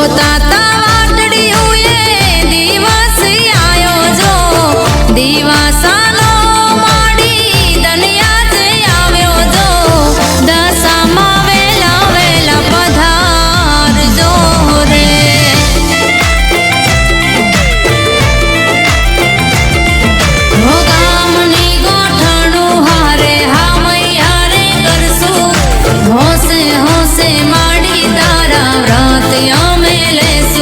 જોતા તા વાટડીયું એ દિવસ આયો જો દિવાસાનો માડી દનિયા જે આવ્યો જો દશામાં વેલા વેલા પધારજો રે હો ગામની ગોઠણું હારે હા મૈયા રે કરશું હોશે હોશે માડી તારા વ્રત અમે લેશું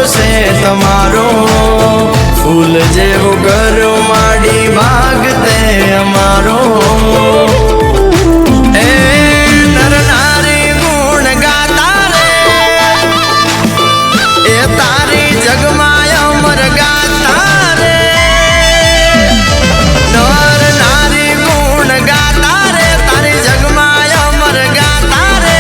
છે તમારો ફૂલ જેવું ઘર માડી ભાગ તે અમારો એ નર નારી ગુણ ગાતા રે એ તારી જગમાં અમર ગાતા રે નર નારી ગુણ ગાતા રે તારી જગમાં અમર ગાતા રે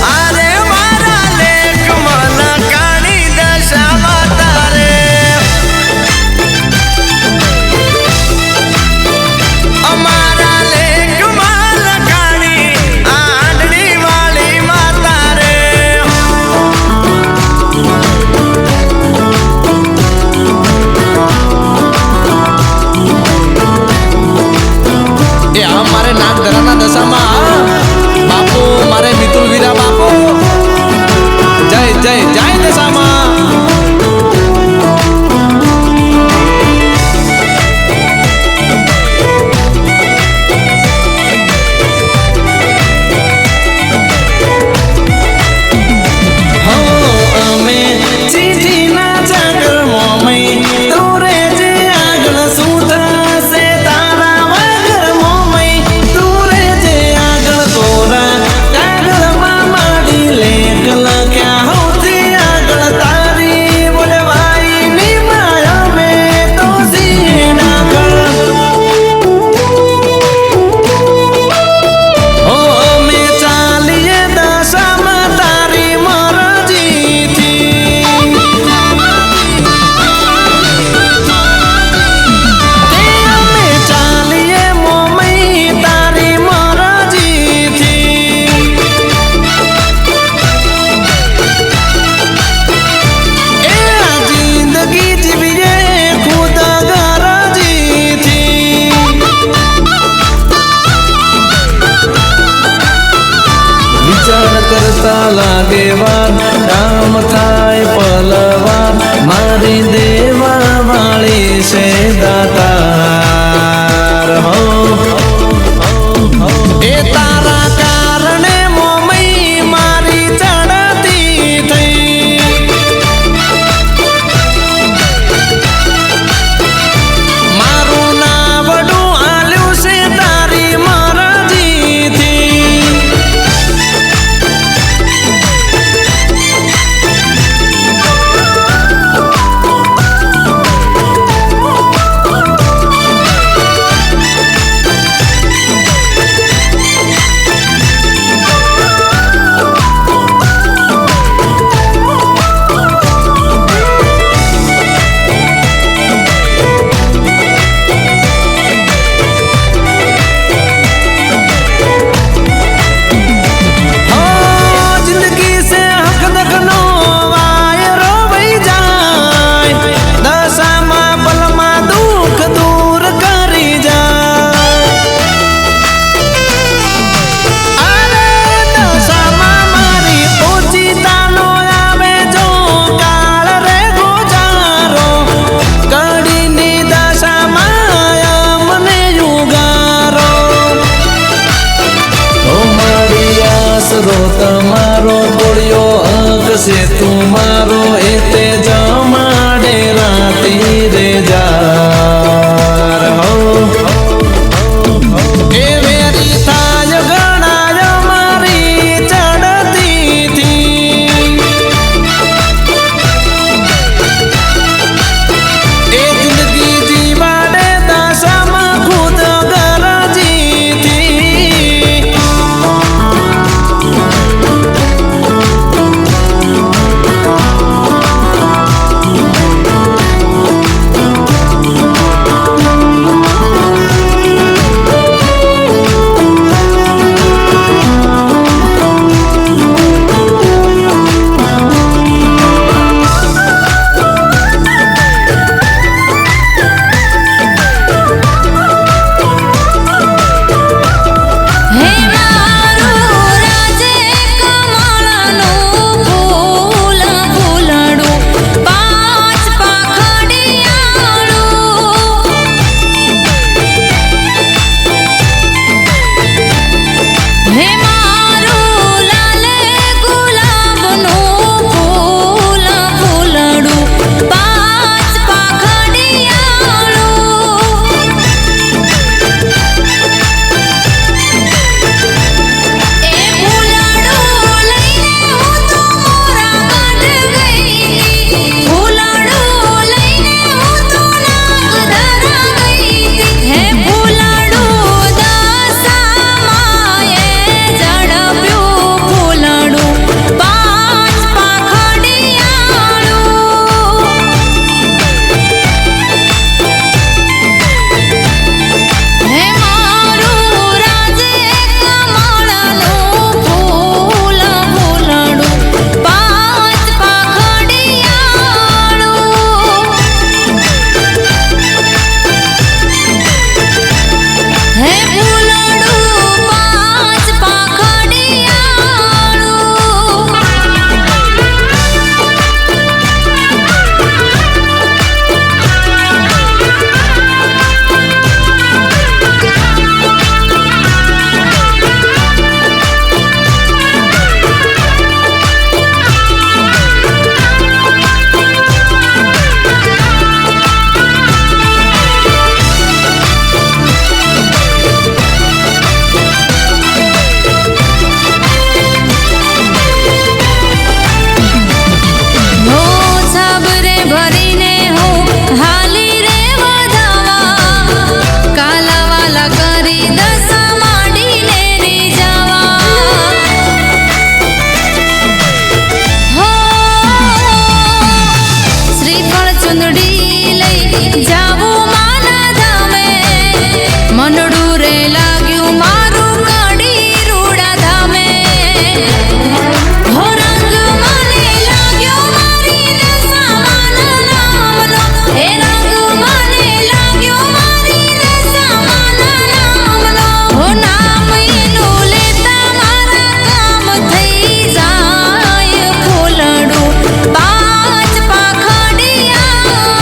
આરે મારા લેખ મન કાણી દશા માતા રે અમારા લેખ મન કાણી આંધળી વાળી માતા રે એ આ મારે નાગ ધરાના દશામાં બાપુ મારે મિતુલ વીરા બાપુ જય જય જય દશામાં અમે ચીઠીના ચાકર મોમઈ તુરે જે આગળ શું થશે તારા વગર મોમઈ તુરે જે આગળ તોરા કાગળમાં માડી લેખ લખ્યા હોથી આગળ તારી બોલવાઈની માયા મેં તો સીના કર ઓ અમે ચાલીએ દશામાં તારી મરજીથી અમે ચાલીએ મોમઈ તારી મરજીથી એ આ જિંદગી જીવીએ ખુદ ગરજીથી વિચાર કરતા લાગે વાર કામ થાય પલવાર મારી દેવા વાળી છે દાતાર હો એ તારા કારણે મોમઈ મારી ચડતી થઈ મારું નાવડું આલ્યું છે તારી મરજીથી ચુંદડી લઈ જાવું માના ધામે મનડું રે લાગ્યું મારું કડી રૂડા ધામે હો રંગ મને લાગ્યો મારી દશા માના નામનો હે રંગ મને લાગ્યો મારી દશા માના નામનો હો નામ એનું લેતા મારા કામ થઈ જાય ફૂલડું પાંચ પાખડિયા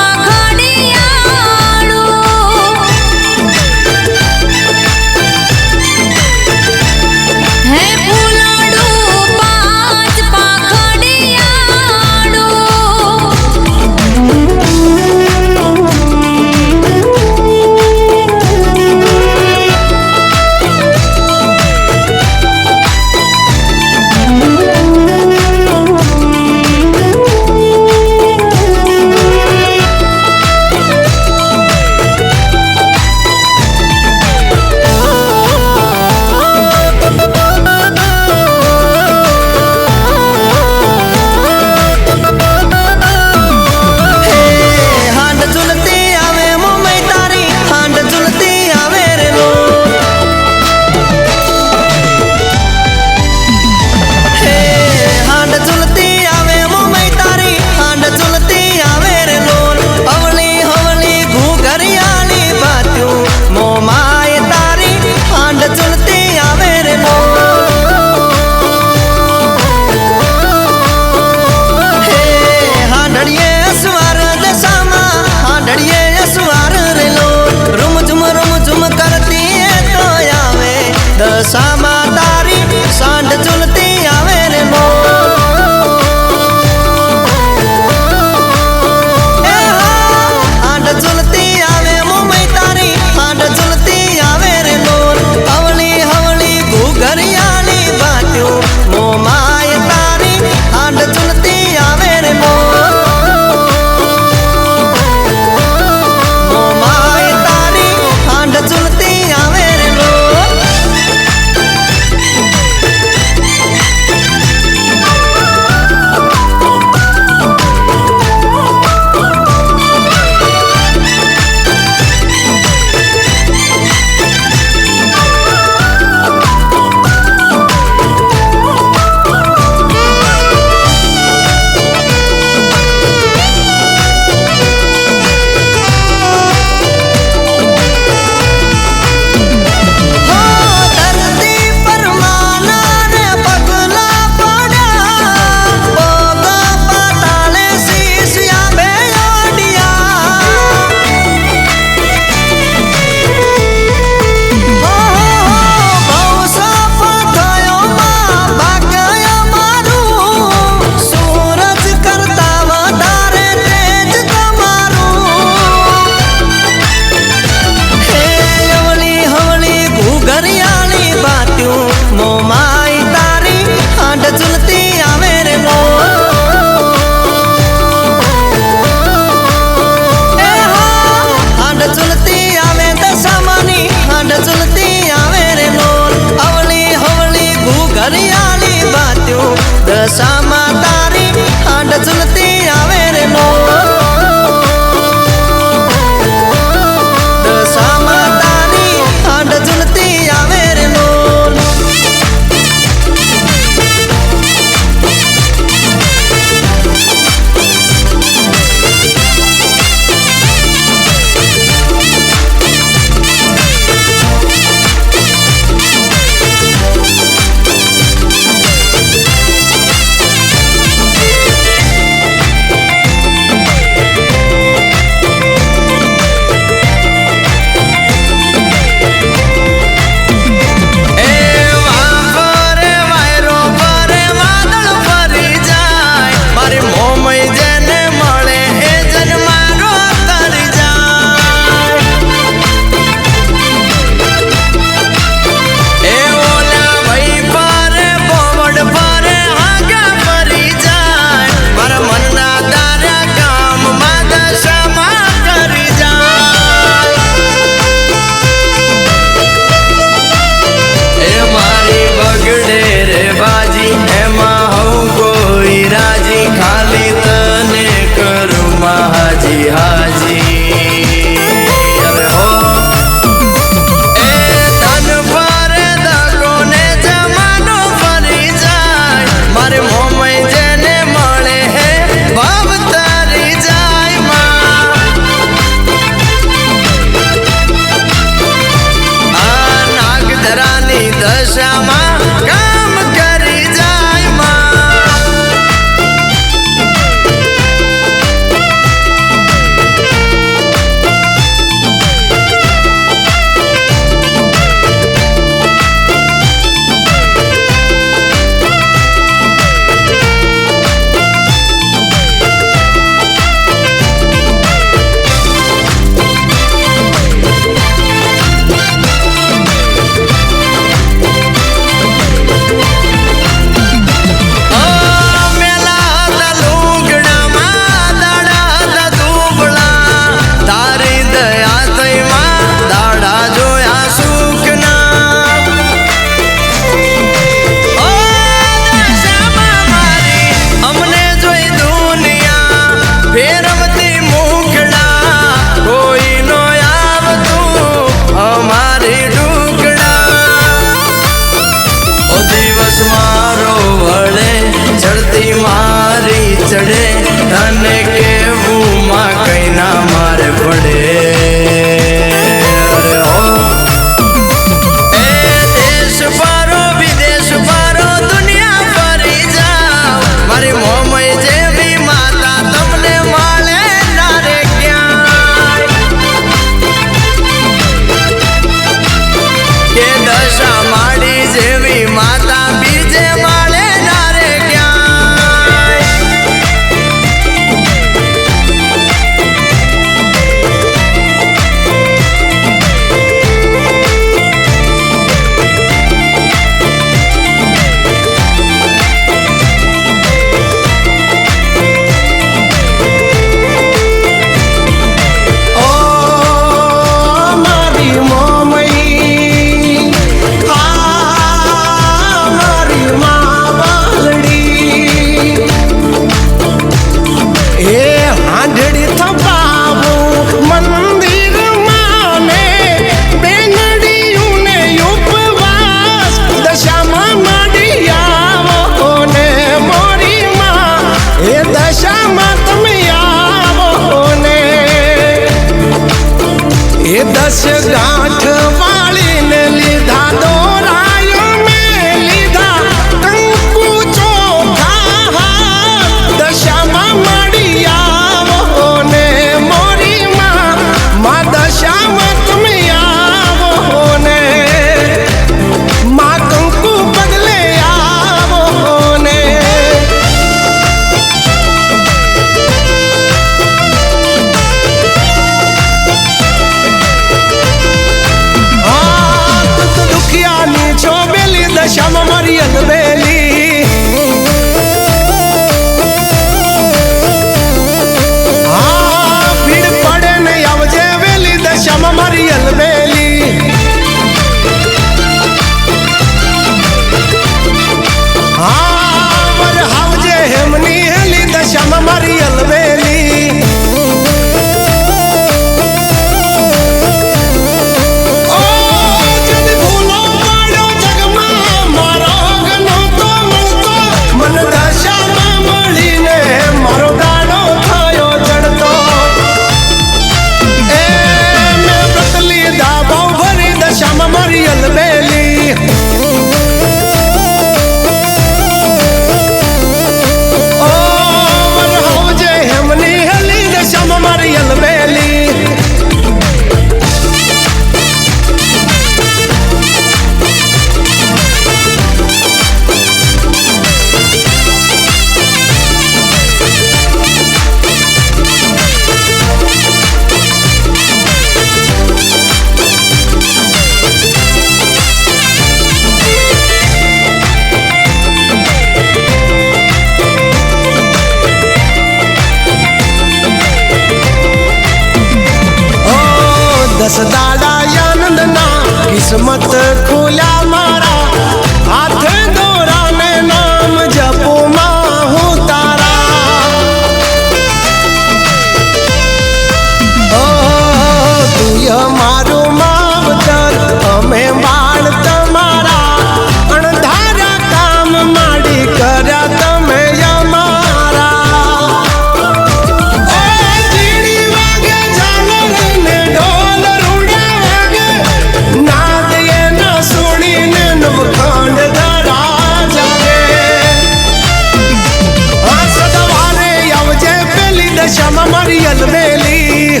દશામાં મારી અલબેલી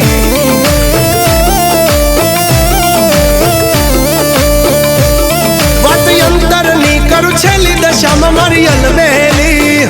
વાત અંતરની કરું છેલ્લી દશામાં મારી અલબેલી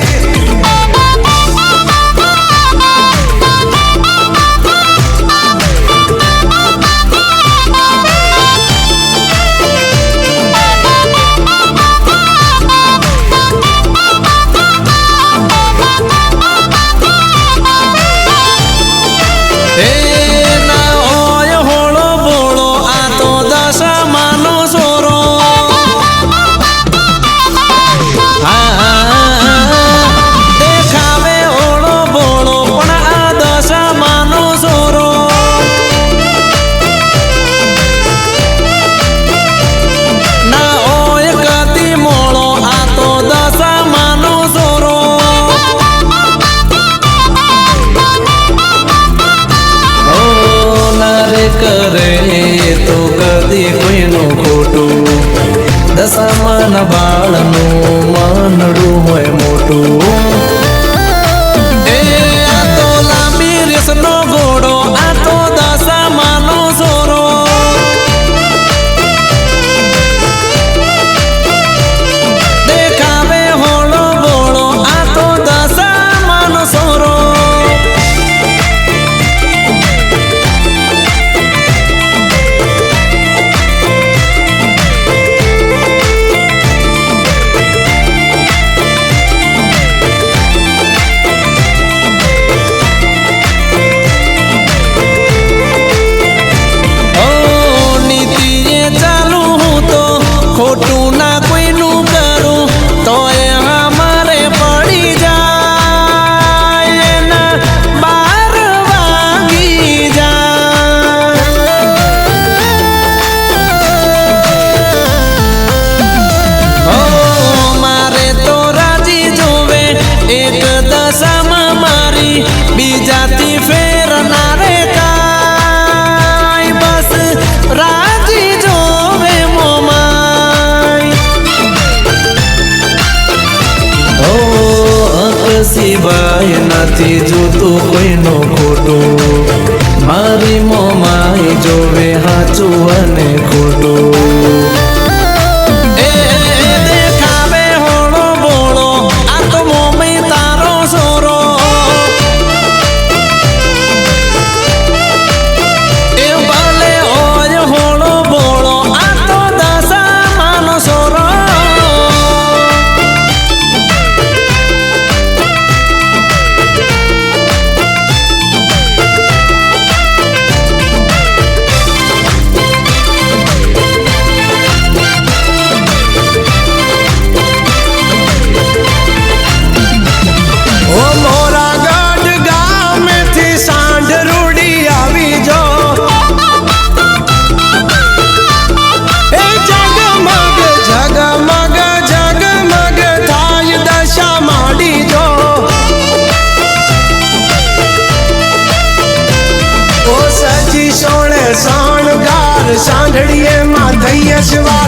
તો કદી કોઈનું ખોટું દશામાના બાળનું માનડું હોય મોટું એ આ તો લાંબી રેસનો ઘોડો આ તો દશામાનો સોરો દેખાવે હોળો બોળો આ તો દશામાનો સોરો ખોટું ના કોઈનું કરું તો એ અમારે પડી જાય એના 12 વાગી જાય મારે તો રાજી જોવે એક દશામાં મારી બીજાથી ફેર ના રે કાય બસ રાજી જોવે મોમાં સિવાય નથી જોતું કોઈનું ખોટું મારી મોમાઈ જોવે હાચું અને ખોટું એ દેખાવે હોળો બોળો આ તો મોમઈ તારો સોરો એ ભલે હોય હોળો બોળો આ તો દશામાનો સોરો સાંઢળીએ માં થઈએ શિવા